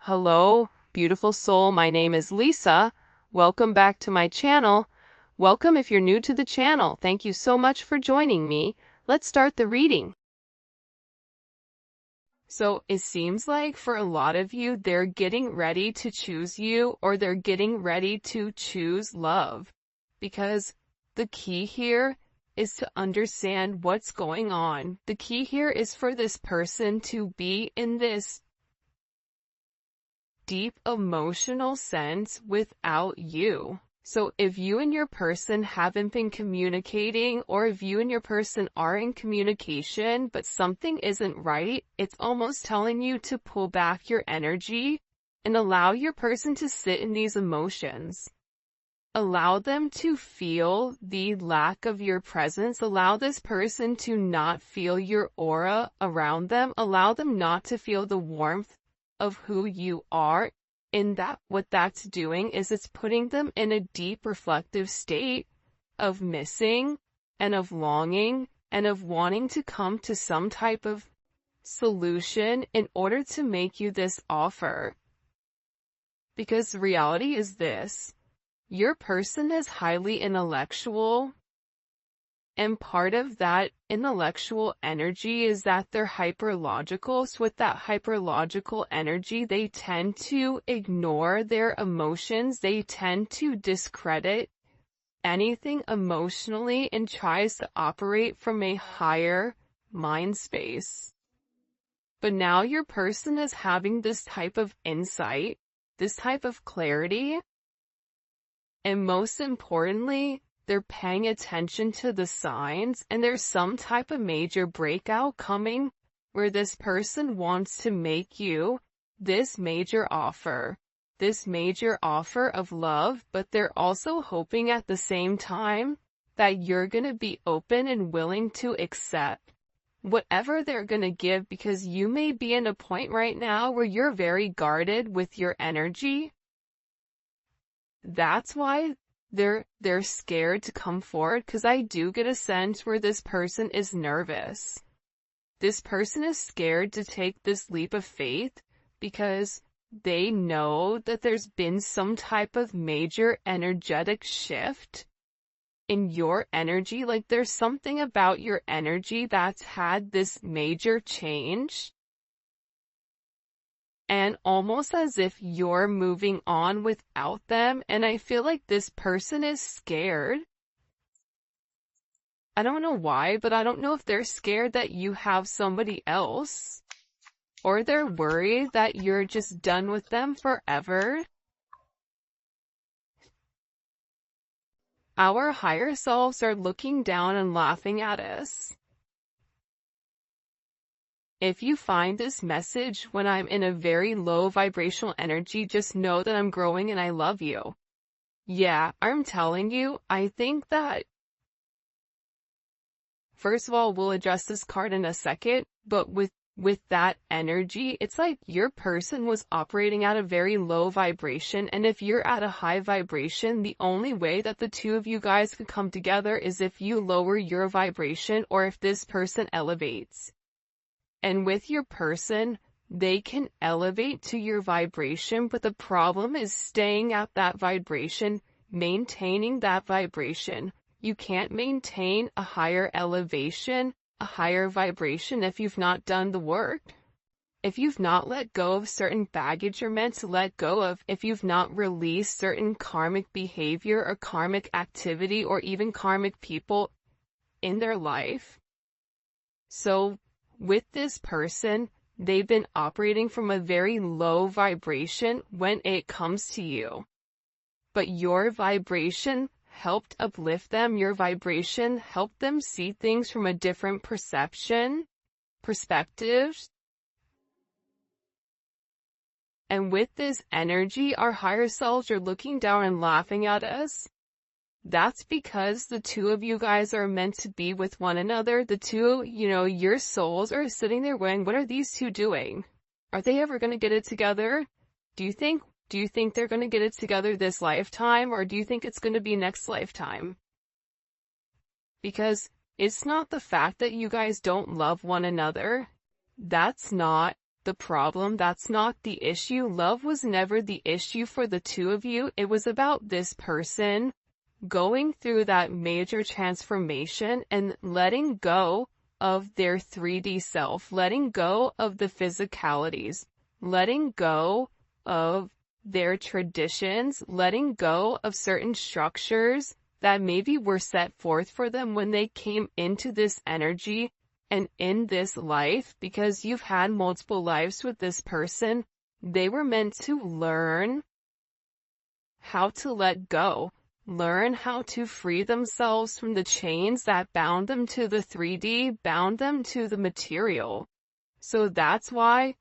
Hello, beautiful soul. My name is Lisa. Welcome back to my channel. Welcome if you're new to the channel. Thank you so much for joining me. Let's start the reading. So it seems like for a lot of you, they're getting ready to choose you, or they're getting ready to choose love. Because the key here is to understand what's going on. The key here is for this person to be in this deep emotional sense without you. So if you and your person haven't been communicating, or if you and your person are in communication, but something isn't right, it's almost telling you to pull back your energy and allow your person to sit in these emotions. Allow them to feel the lack of your presence. Allow this person to not feel your aura around them. Allow them not to feel the warmth of who you are. In that, what that's doing is it's putting them in a deep reflective state of missing and of longing and of wanting to come to some type of solution in order to make you this offer. Because reality is this: your person is highly intellectual, and part of that intellectual energy is that they're hyperlogical. So with that hyperlogical energy, they tend to ignore their emotions. They tend to discredit anything emotionally and tries to operate from a higher mind space. But now your person is having this type of insight, this type of clarity, and most importantly, they're paying attention to the signs, and there's some type of major breakout coming where this person wants to make you this major offer of love, but they're also hoping at the same time that you're going to be open and willing to accept whatever they're going to give, because you may be in a point right now where you're very guarded with your energy. That's why they're scared to come forward, because I do get a sense where this person is nervous. This person is scared to take this leap of faith because they know that there's been some type of major energetic shift in your energy. Like there's something about your energy that's had this major change. And almost as if you're moving on without them. And I feel like this person is scared. I don't know why, but I don't know if they're scared that you have somebody else, or they're worried that you're just done with them forever. Our higher selves are looking down and laughing at us. If you find this message when I'm in a very low vibrational energy, just know that I'm growing and I love you. Yeah, I'm telling you, I think that, first of all, we'll address this card in a second, but with that energy, it's like your person was operating at a very low vibration, and if you're at a high vibration, the only way that the two of you guys could come together is if you lower your vibration, or if this person elevates. And with your person, they can elevate to your vibration, but the problem is staying at that vibration, maintaining that vibration. You can't maintain a higher elevation, a higher vibration, if you've not done the work. If you've not let go of certain baggage you're meant to let go of, if you've not released certain karmic behavior or karmic activity or even karmic people in their life. So with this person, they've been operating from a very low vibration when it comes to you. But your vibration helped uplift them. Your vibration helped them see things from a different perspective. And with this energy, our higher selves are looking down and laughing at us. That's because the two of you guys are meant to be with one another. The two, your souls are sitting there going, what are these two doing? Are they ever going to get it together? Do you think they're going to get it together this lifetime, or do you think it's going to be next lifetime? Because it's not the fact that you guys don't love one another. That's not the problem. That's not the issue. Love was never the issue for the two of you. It was about this person going through that major transformation and letting go of their 3D self, letting go of the physicalities, letting go of their traditions, letting go of certain structures that maybe were set forth for them when they came into this energy and in this life, because you've had multiple lives with this person. They were meant to learn how to let go, learn how to free themselves from the chains that bound them to the 3D, bound them to the material. So that's why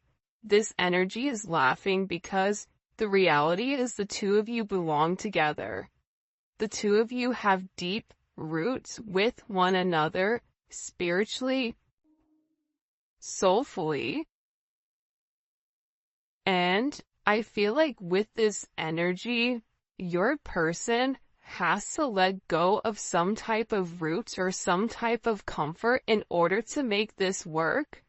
this energy is laughing, because the reality is the two of you belong together. The two of you have deep roots with one another, spiritually, soulfully. And I feel like with this energy, your person has to let go of some type of roots or some type of comfort in order to make this work.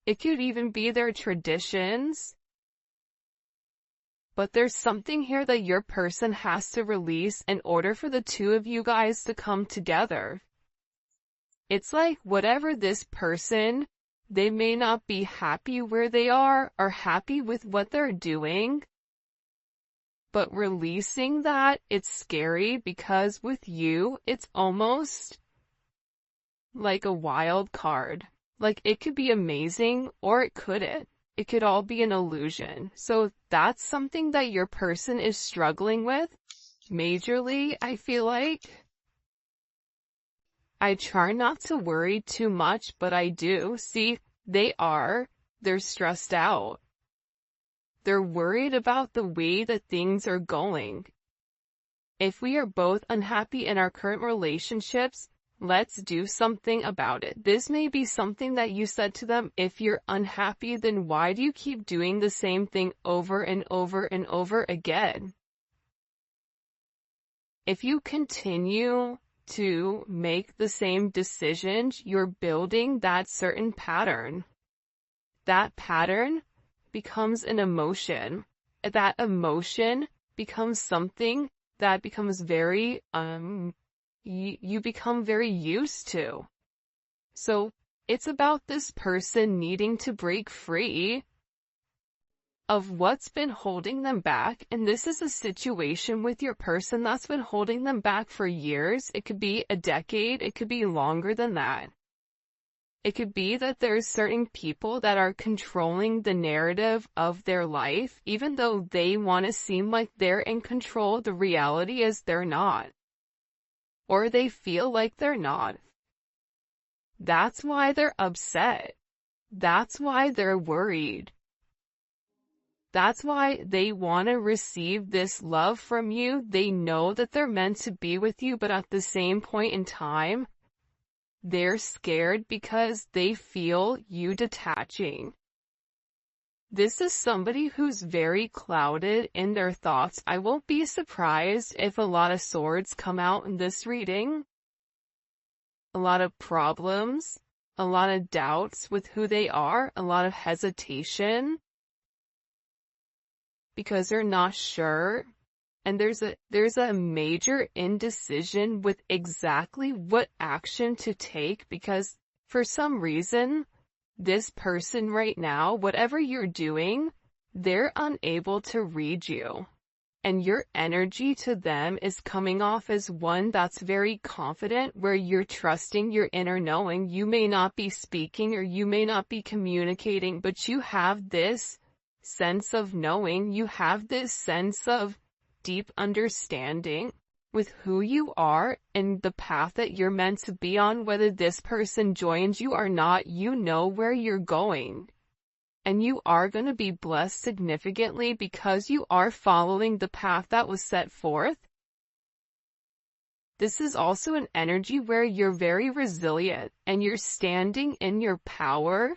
It could even be their traditions. But there's something here that your person has to release in order for the two of you guys to come together. It's like whatever this person, they may not be happy where they are or happy with what they're doing. But releasing that, it's scary, because with you, it's almost like a wild card. Like, it could be amazing or it couldn't. It could all be an illusion. So that's something that your person is struggling with majorly, I feel like. I try not to worry too much, but I do. See, they're stressed out. They're worried about the way that things are going. If we are both unhappy in our current relationships, let's do something about it. This may be something that you said to them. If you're unhappy, then why do you keep doing the same thing over and over and over again? If you continue to make the same decisions, you're building that certain pattern. That pattern becomes an emotion. That emotion becomes something that becomes very, you become very used to. So it's about this person needing to break free of what's been holding them back. And this is a situation with your person that's been holding them back for years. It could be a decade. It could be longer than that. It could be that there's certain people that are controlling the narrative of their life, even though they want to seem like they're in control. The reality is they're not. Or they feel like they're not. That's why they're upset. That's why they're worried. That's why they want to receive this love from you. They know that they're meant to be with you, but at the same point in time, they're scared because they feel you detaching. This is somebody who's very clouded in their thoughts. I won't be surprised if a lot of swords come out in this reading. A lot of problems, a lot of doubts with who they are, a lot of hesitation, because they're not sure. And there's a major indecision with exactly what action to take, because for some reason, this person right now, whatever you're doing, they're unable to read you. And your energy to them is coming off as one that's very confident, where you're trusting your inner knowing. You may not be speaking or you may not be communicating, but you have this sense of knowing. You have this sense of deep understanding with who you are and the path that you're meant to be on. Whether this person joins you or not, you know where you're going. And you are going to be blessed significantly because you are following the path that was set forth. This is also an energy where you're very resilient and you're standing in your power.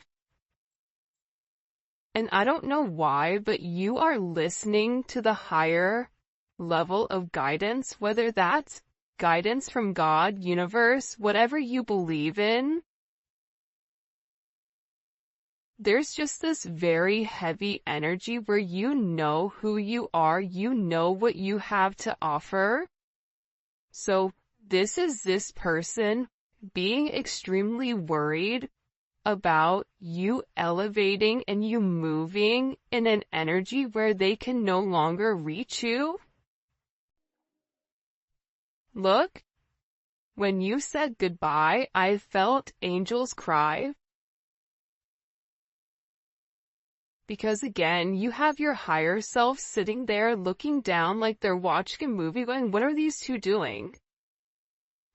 And I don't know why, but you are listening to the higher level of guidance, whether that's guidance from God, universe, whatever you believe in. there's just this very heavy energy where you know who you are, you know what you have to offer. So this is this person being extremely worried about you elevating and you moving in an energy where they can no longer reach you. Look, when you said goodbye, I felt angels cry. Because again, you have your higher self sitting there looking down like they're watching a movie going, what are these two doing?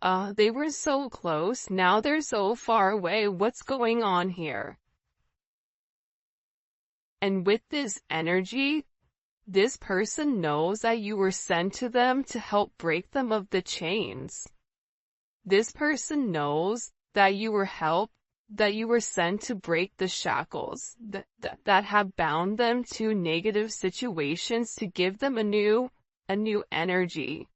They were so close, now they're so far away, what's going on here? And with this energy, this person knows that you were sent to them to help break them of the chains. This person knows that you were sent to break the shackles that have bound them to negative situations, to give them a new energy.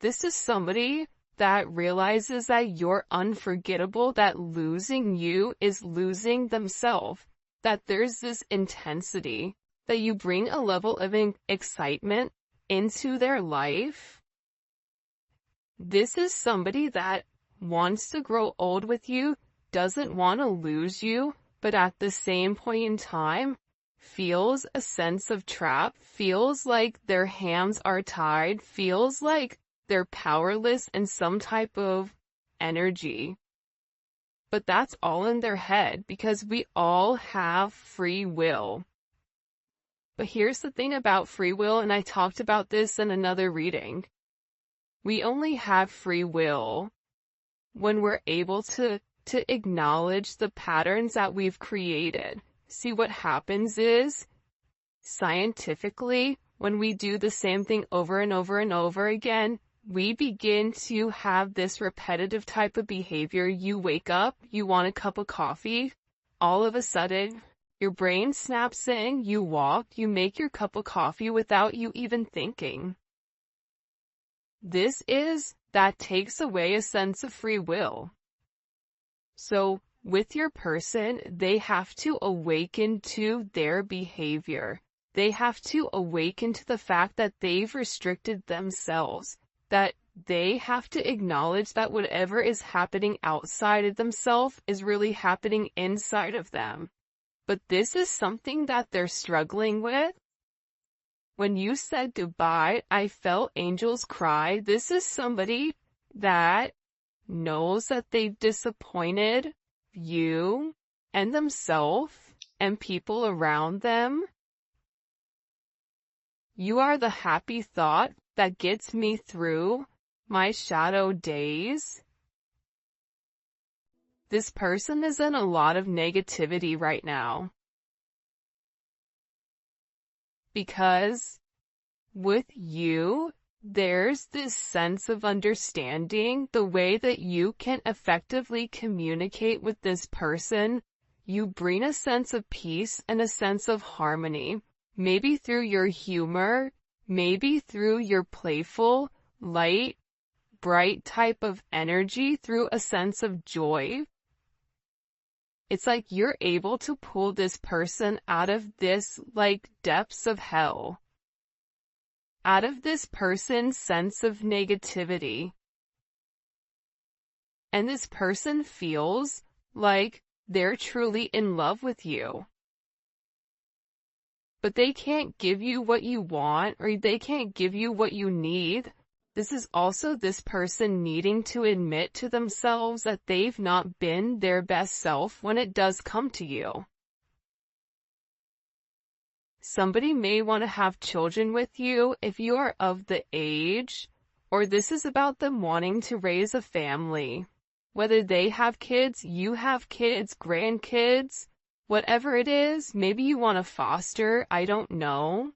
This is somebody that realizes that you're unforgettable, that losing you is losing themselves, that there's this intensity, that you bring a level of excitement into their life. This is somebody that wants to grow old with you, doesn't want to lose you, but at the same point in time, feels a sense of trap, feels like their hands are tied, feels like they're powerless in some type of energy. But that's all in their head, because we all have free will. But here's the thing about free will, and I talked about this in another reading. We only have free will when we're able to acknowledge the patterns that we've created. See, what happens is, scientifically, when we do the same thing over and over and over again, we begin to have this repetitive type of behavior. You wake up, you want a cup of coffee, all of a sudden, your brain snaps in, you walk, you make your cup of coffee without you even thinking. That takes away a sense of free will. So, with your person, they have to awaken to their behavior. They have to awaken to the fact that they've restricted themselves, that they have to acknowledge that whatever is happening outside of themselves is really happening inside of them. But this is something that they're struggling with. When you said goodbye, I felt angels cry. This is somebody that knows that they've disappointed you and themselves and people around them. You are the happy thought that gets me through my shadow days. This person is in a lot of negativity right now. Because with you, there's this sense of understanding, the way that you can effectively communicate with this person. You bring a sense of peace and a sense of harmony, maybe through your humor, maybe through your playful, light, bright type of energy, through a sense of joy. It's like you're able to pull this person out of this, like, depths of hell. Out of this person's sense of negativity. And this person feels like they're truly in love with you. But they can't give you what you want, or they can't give you what you need. This is also this person needing to admit to themselves that they've not been their best self when it does come to you. Somebody may want to have children with you if you are of the age, or this is about them wanting to raise a family. Whether they have kids, you have kids, grandkids, whatever it is, maybe you want to foster, I don't know.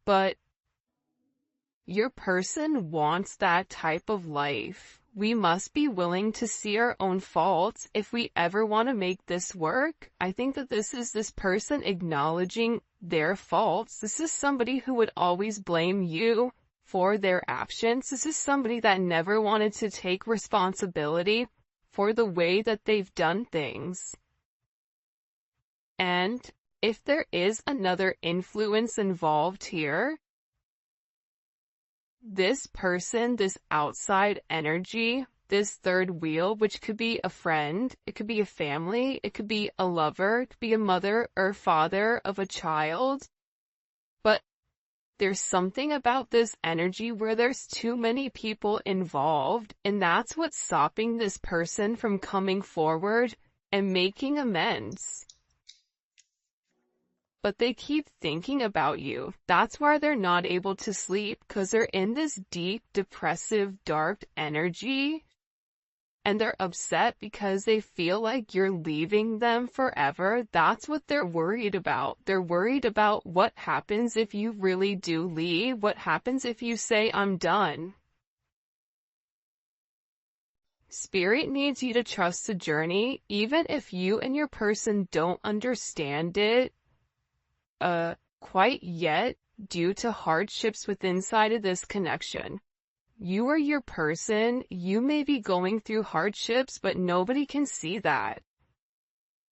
But your person wants that type of life. We must be willing to see our own faults if we ever want to make this work. I think that this is this person acknowledging their faults. This is somebody who would always blame you for their actions. This is somebody that never wanted to take responsibility for the way that they've done things. And if there is another influence involved here, this person, this outside energy, this third wheel, which could be a friend, it could be a family, it could be a lover, it could be a mother or father of a child. But there's something about this energy where there's too many people involved, and that's what's stopping this person from coming forward and making amends. But they keep thinking about you. That's why they're not able to sleep, because they're in this deep, depressive, dark energy. And they're upset because they feel like you're leaving them forever. That's what they're worried about. They're worried about what happens if you really do leave. What happens if you say, I'm done? Spirit needs you to trust the journey, even if you and your person don't understand it quite yet due to hardships within inside of this connection. You or your person, you may be going through hardships, but nobody can see that.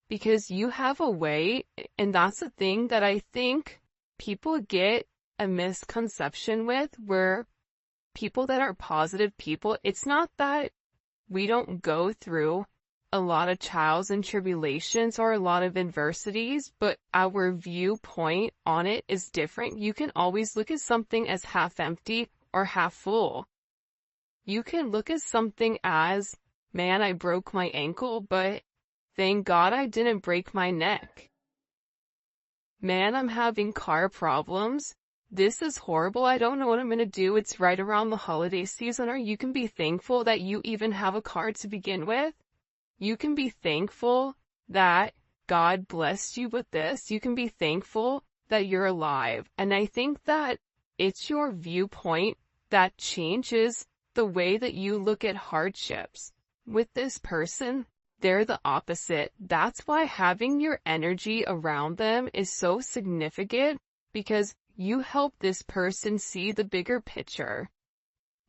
Because you have a way, and that's the thing that I think people get a misconception with, where people that are positive people, it's not that we don't go through a lot of trials and tribulations or a lot of adversities, but our viewpoint on it is different. You can always look at something as half empty or half full. You can look at something as, man, I broke my ankle, but thank God I didn't break my neck. Man, I'm having car problems. This is horrible. I don't know what I'm going to do. It's right around the holiday season. Or you can be thankful that you even have a car to begin with. You can be thankful that God blessed you with this. You can be thankful that you're alive. And I think that it's your viewpoint that changes the way that you look at hardships. With this person, they're the opposite. That's why having your energy around them is so significant, because you help this person see the bigger picture.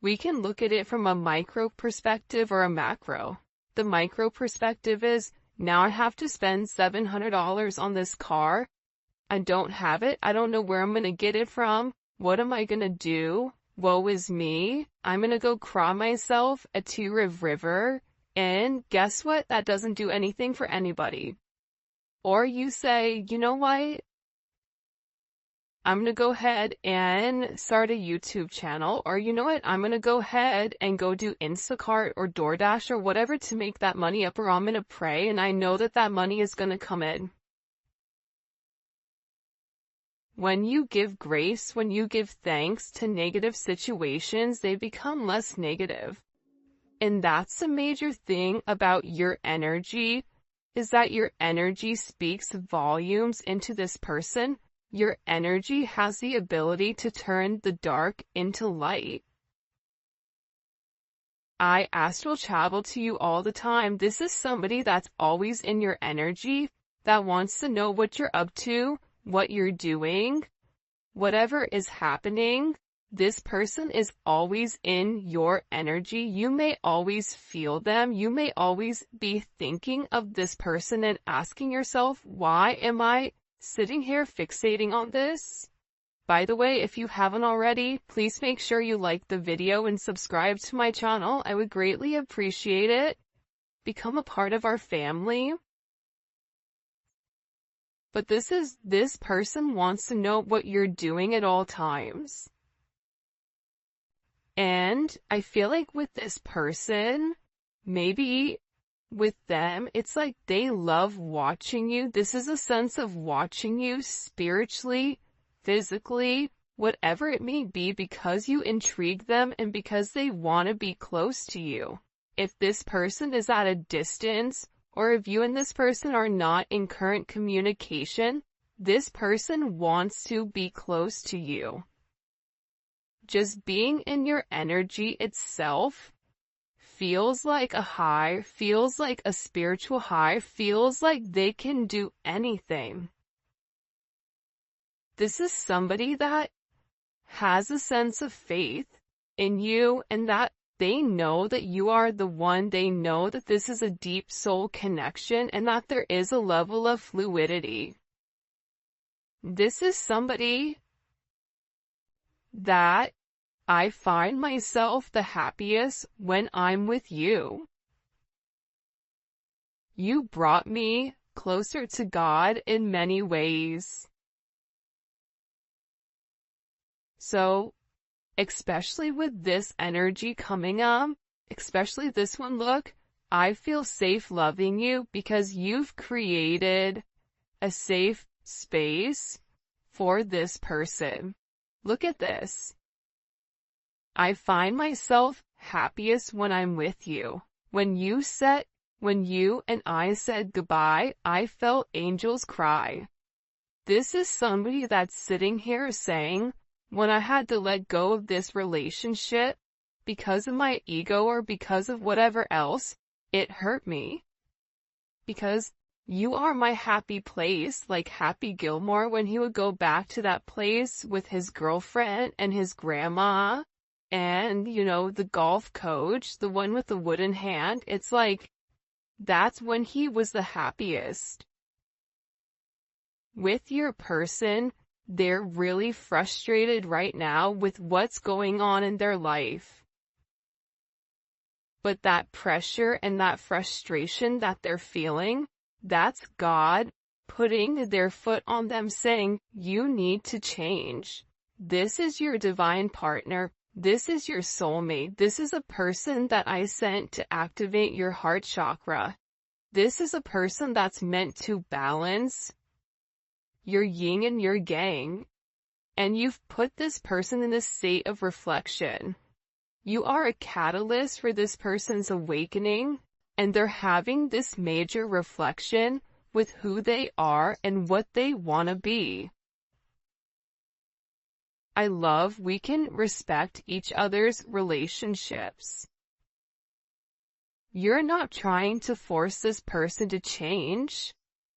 We can look at it from a micro perspective or a macro. The micro perspective is, now I have to spend $700 on this car. I don't have it. I don't know where I'm going to get it from. What am I going to do? Woe is me. I'm going to go cry myself at Two River. And guess what? That doesn't do anything for anybody. Or you say, you know what? I'm going to go ahead and start a YouTube channel. Or you know what? I'm going to go ahead and go do Instacart or DoorDash or whatever to make that money up, or I'm going to pray and I know that that money is going to come in. When you give grace, when you give thanks to negative situations, they become less negative. And that's a major thing about your energy, is that your energy speaks volumes into this person. Your energy has the ability to turn the dark into light. I astral travel to you all the time. This is somebody that's always in your energy, that wants to know what you're up to, what you're doing, whatever is happening. This person is always in your energy. You may always feel them. You may always be thinking of this person and asking yourself, why am I sitting here fixating on this? By the way, if you haven't already, please make sure you like the video and subscribe to my channel. I would greatly appreciate it. Become a part of our family. But this person wants to know what you're doing at all times. And I feel like with this person, maybe with them, it's like they love watching you. This is a sense of watching you spiritually, physically, whatever it may be, because you intrigue them and because they want to be close to you. If this person is at a distance, or if you and this person are not in current communication, this person wants to be close to you. Just being in your energy itself feels like a high, feels like a spiritual high, feels like they can do anything. This is somebody that has a sense of faith in you, and that They know that you are the one. They know that this is a deep soul connection and that there is a level of fluidity. This is somebody that I find myself the happiest when I'm with you. You brought me closer to God in many ways. So, especially with this energy coming up, especially this one, look, I feel safe loving you because you've created a safe space for this person. Look at this. I find myself happiest when I'm with you. When you and I said goodbye, I felt angels cry. This is somebody that's sitting here saying, when I had to let go of this relationship because of my ego or because of whatever else, it hurt me. Because you are my happy place, like Happy Gilmore when he would go back to that place with his girlfriend and his grandma and, the golf coach, the one with the wooden hand. It's like, that's when he was the happiest. With your person, they're really frustrated right now with what's going on in their life. But that pressure and that frustration that they're feeling, that's God putting their foot on them saying, you need to change. This is your divine partner. This is your soulmate. This is a person that I sent to activate your heart chakra. This is a person that's meant to balance your yin and your yang. And you've put this person in a state of reflection. You are a catalyst for this person's awakening, and they're having this major reflection with who they are and what they want to be. I love we can respect each other's relationships. You're not trying to force this person to change.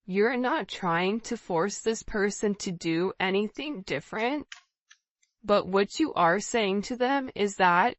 You're not trying to force this person to do anything different. But what you are saying to them is that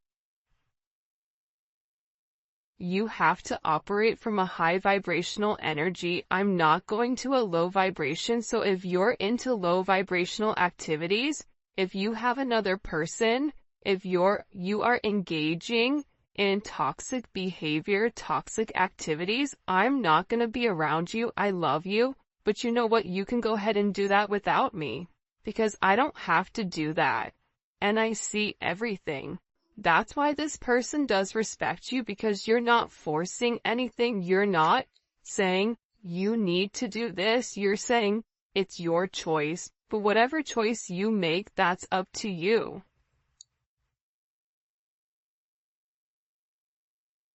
you have to operate from a high vibrational energy. I'm not going to a low vibration. So if you're into low vibrational activities, if you have another person, if you are engaging in toxic behavior, toxic activities, I'm not going to be around you. I love you, but you know what? You can go ahead and do that without me because I don't have to do that. And I see everything. That's why this person does respect you, because you're not forcing anything. You're not saying you need to do this. You're saying it's your choice. But whatever choice you make, that's up to you.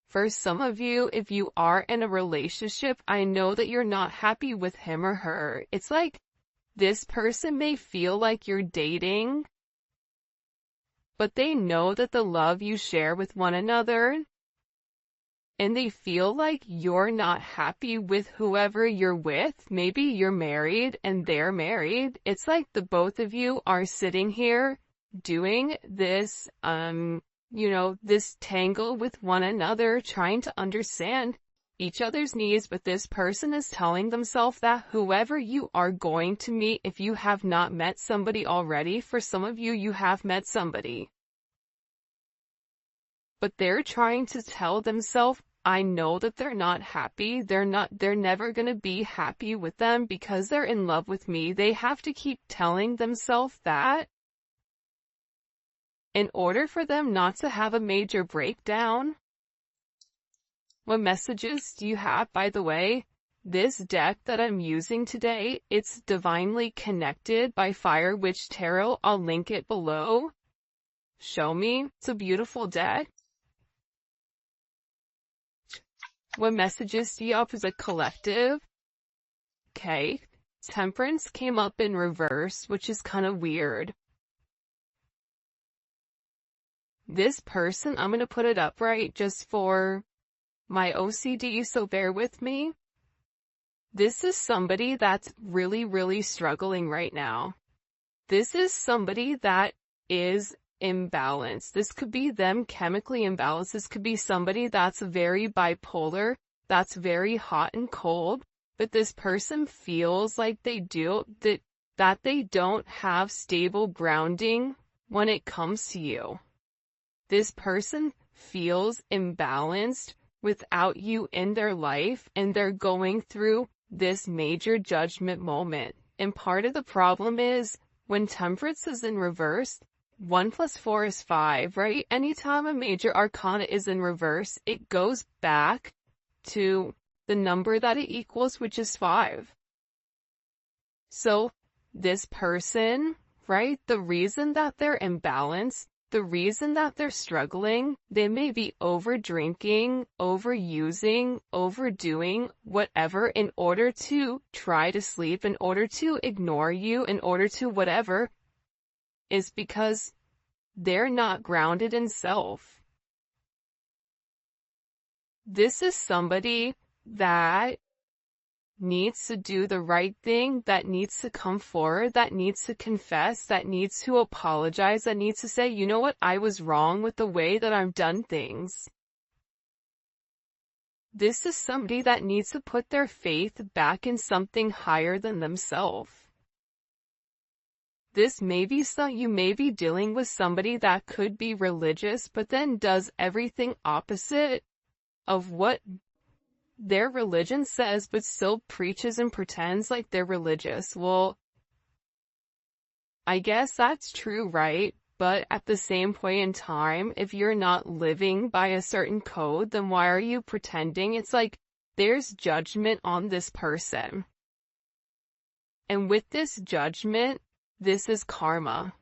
For some of you, if you are in a relationship, I know that you're not happy with him or her. It's like this person may feel like you're dating, but they know that the love you share with one another, and they feel like you're not happy with whoever you're with. Maybe you're married and they're married. It's like the both of you are sitting here doing this, this tangle with one another, trying to understand each other's needs, but this person is telling themselves that whoever you are going to meet, if you have not met somebody already, for some of you, you have met somebody. But they're trying to tell themselves, I know that they're not happy. They're never going to be happy with them because they're in love with me. They have to keep telling themselves that in order for them not to have a major breakdown. What messages do you have, by the way? This deck that I'm using today, it's Divinely Connected by Fire Witch Tarot. I'll link it below. Show me. It's a beautiful deck. What messages do you have as a collective? Okay. Temperance came up in reverse, which is kind of weird. This person, I'm going to put it upright just for my OCD, so bear with me. This is somebody that's really, really struggling right now. This is somebody that is imbalanced. This could be them chemically imbalanced. This could be somebody that's very bipolar, that's very hot and cold, but this person feels like that they don't have stable grounding when it comes to you. This person feels imbalanced without you in their life, and they're going through this major judgment moment. And part of the problem is when Temperance is in reverse, 1 + 4 is 5, right? Anytime a major arcana is in reverse, it goes back to the number that it equals, which is 5. So this person, right, the reason that they're imbalanced, the reason that they're struggling, they may be over drinking, overusing, overdoing, whatever, in order to try to sleep, in order to ignore you, in order to whatever, is because they're not grounded in self. This is somebody that needs to do the right thing, that needs to come forward, that needs to confess, that needs to apologize, that needs to say, you know what, I was wrong with the way that I've done things. This is somebody that needs to put their faith back in something higher than themselves. You may be dealing with somebody that could be religious, but then does everything opposite of what their religion says, but still preaches and pretends like they're religious. Well, I guess that's true, right? But at the same point in time, if you're not living by a certain code, then why are you pretending? It's like there's judgment on this person. And with this judgment, this is karma.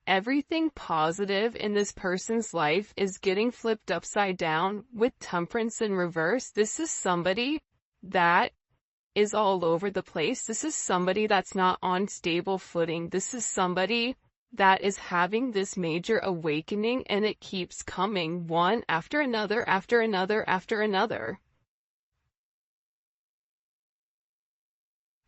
Everything positive in this person's life is getting flipped upside down with Temperance in reverse. This is somebody that is all over the place. This is somebody that's not on stable footing. This is somebody that is having this major awakening, and it keeps coming one after another, after another, after another.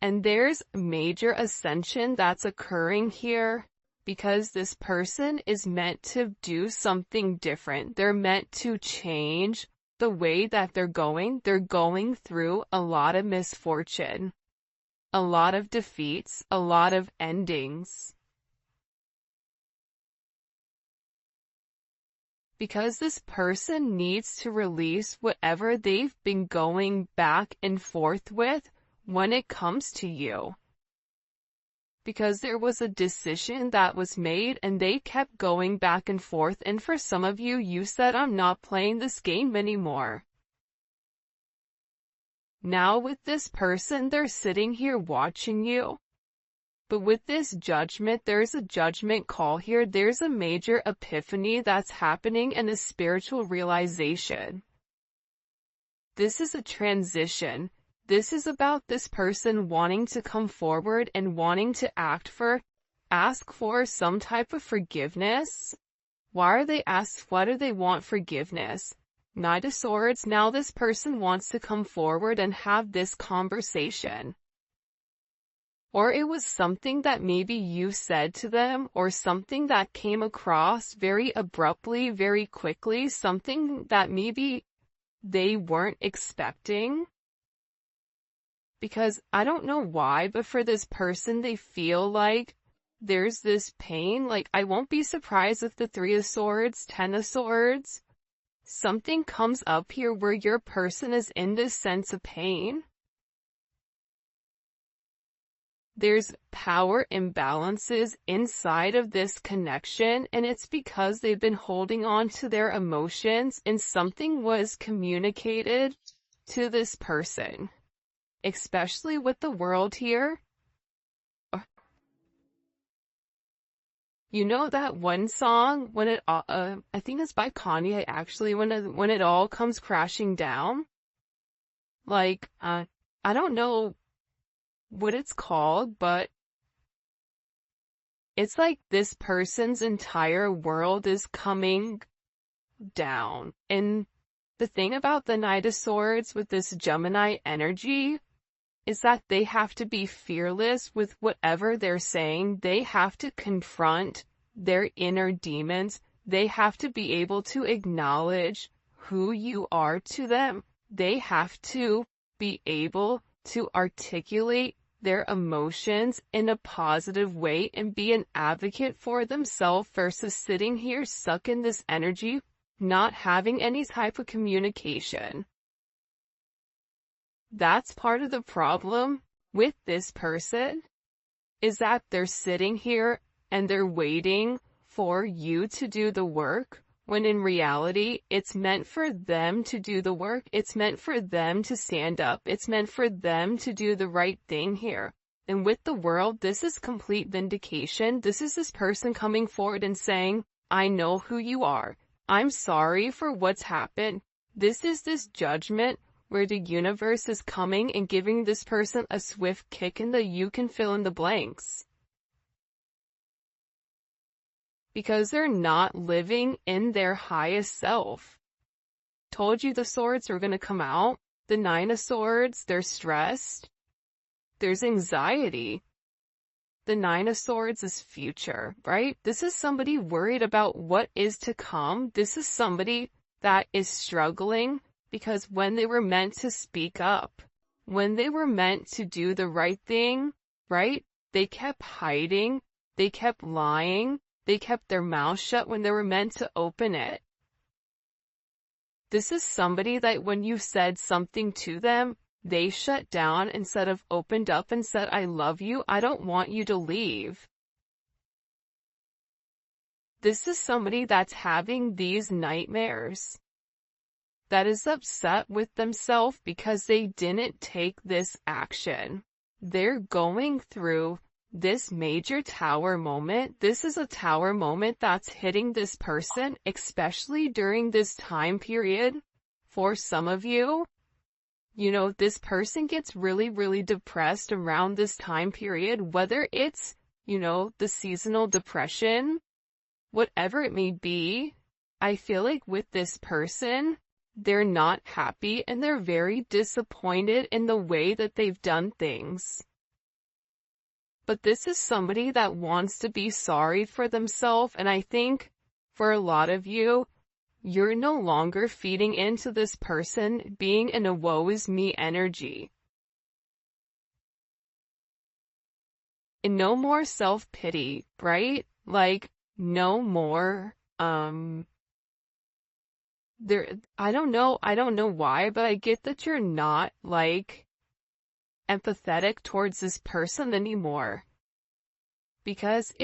And there's major ascension that's occurring here, because this person is meant to do something different. They're meant to change the way that they're going. They're going through a lot of misfortune, a lot of defeats, a lot of endings. Because this person needs to release whatever they've been going back and forth with when it comes to you. Because there was a decision that was made and they kept going back and forth, and for some of you, you said, I'm not playing this game anymore. Now with this person, they're sitting here watching you. But with this judgment, there's a judgment call here. There's a major epiphany that's happening and a spiritual realization. This is a transition. This is about this person wanting to come forward and wanting to ask for some type of forgiveness. Why do they want forgiveness? Knight of Swords. Now this person wants to come forward and have this conversation. Or it was something that maybe you said to them, or something that came across very abruptly, very quickly, something that maybe they weren't expecting. Because I don't know why, but for this person, they feel like there's this pain. Like, I won't be surprised if the 3 of Swords, 10 of Swords, something comes up here where your person is in this sense of pain. There's power imbalances inside of this connection, and it's because they've been holding on to their emotions, and something was communicated to this person. Especially with the World here. You know that one song, I think it's by Kanye actually, when it all comes crashing down? Like, I don't know what it's called, but it's like this person's entire world is coming down. And the thing about the Knight of Swords with this Gemini energy is that they have to be fearless with whatever they're saying. They have to confront their inner demons. They have to be able to acknowledge who you are to them. They have to be able to articulate their emotions in a positive way and be an advocate for themselves versus sitting here stuck in this energy, not having any type of communication. That's part of the problem with this person, is that they're sitting here and they're waiting for you to do the work, when in reality, it's meant for them to do the work. It's meant for them to stand up. It's meant for them to do the right thing here. And with the world, this is complete vindication. This is this person coming forward and saying, I know who you are. I'm sorry for what's happened. This is this judgment where the universe is coming and giving this person a swift kick in the you can fill in the blanks. Because they're not living in their highest self. Told you the swords were going to come out. The 9 of Swords, they're stressed. There's anxiety. The 9 of Swords is future, right? This is somebody worried about what is to come. This is somebody that is struggling because when they were meant to speak up, when they were meant to do the right thing, right? They kept hiding. They kept lying. They kept their mouth shut when they were meant to open it. This is somebody that when you said something to them, they shut down instead of opened up and said, I love you, I don't want you to leave. This is somebody that's having these nightmares, that is upset with themselves because they didn't take this action. They're going through this major tower moment. This is a tower moment that's hitting this person, especially during this time period. For some of you, you know, this person gets really, really depressed around this time period, whether it's, you know, the seasonal depression, whatever it may be. I feel like with this person, they're not happy and they're very disappointed in the way that they've done things. But this is somebody that wants to be sorry for themselves, and I think for a lot of you, you're no longer feeding into this person being in a woe is me energy. And no more self-pity, right? Like, no more, I don't know why, but I get that you're not, like, empathetic towards this person anymore. Because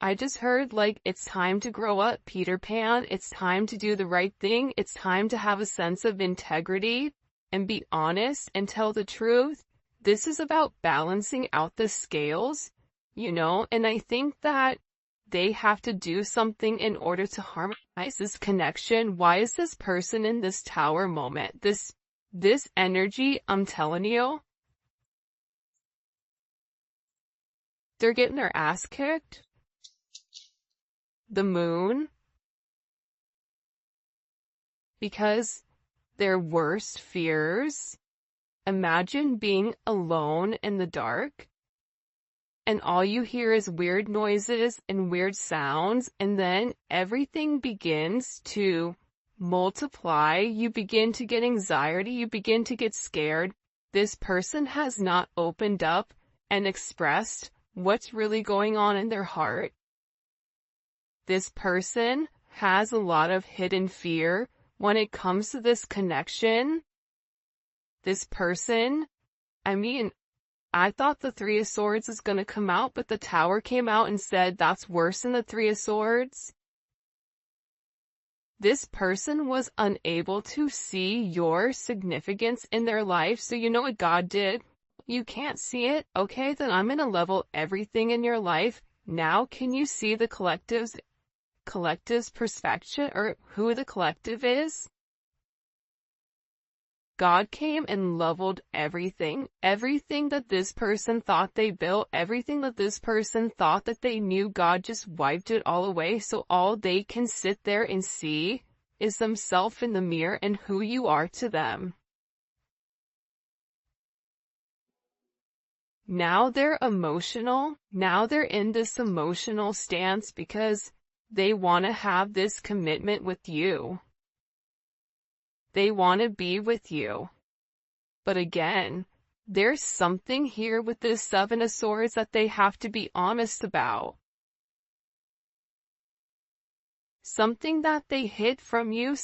I just heard, like, it's time to grow up, Peter Pan. It's time to do the right thing. It's time to have a sense of integrity and be honest and tell the truth. This is about balancing out the scales, you know, and I think that they have to do something in order to harmonize this connection. Why is this person in this tower moment? This energy, I'm telling you, they're getting their ass kicked. The Moon. Because their worst fears. Imagine being alone in the dark. And all you hear is weird noises and weird sounds. And then everything begins to multiply. You begin to get anxiety. You begin to get scared. This person has not opened up and expressed what's really going on in their heart. This person has a lot of hidden fear when it comes to this connection. This person, I mean, I thought the 3 of Swords is going to come out, but the Tower came out and said that's worse than the 3 of Swords. This person was unable to see your significance in their life, so you know what God did? You can't see it? Okay, then I'm going to level everything in your life. Now can you see the collective's perspective, or who the collective is? God came and leveled everything. Everything that this person thought they built, everything that this person thought that they knew, God just wiped it all away, so all they can sit there and see is themselves in the mirror and who you are to them. Now they're emotional. Now they're in this emotional stance because they want to have this commitment with you. They want to be with you. But again, there's something here with this Seven of Swords that they have to be honest about. Something that they hid from you.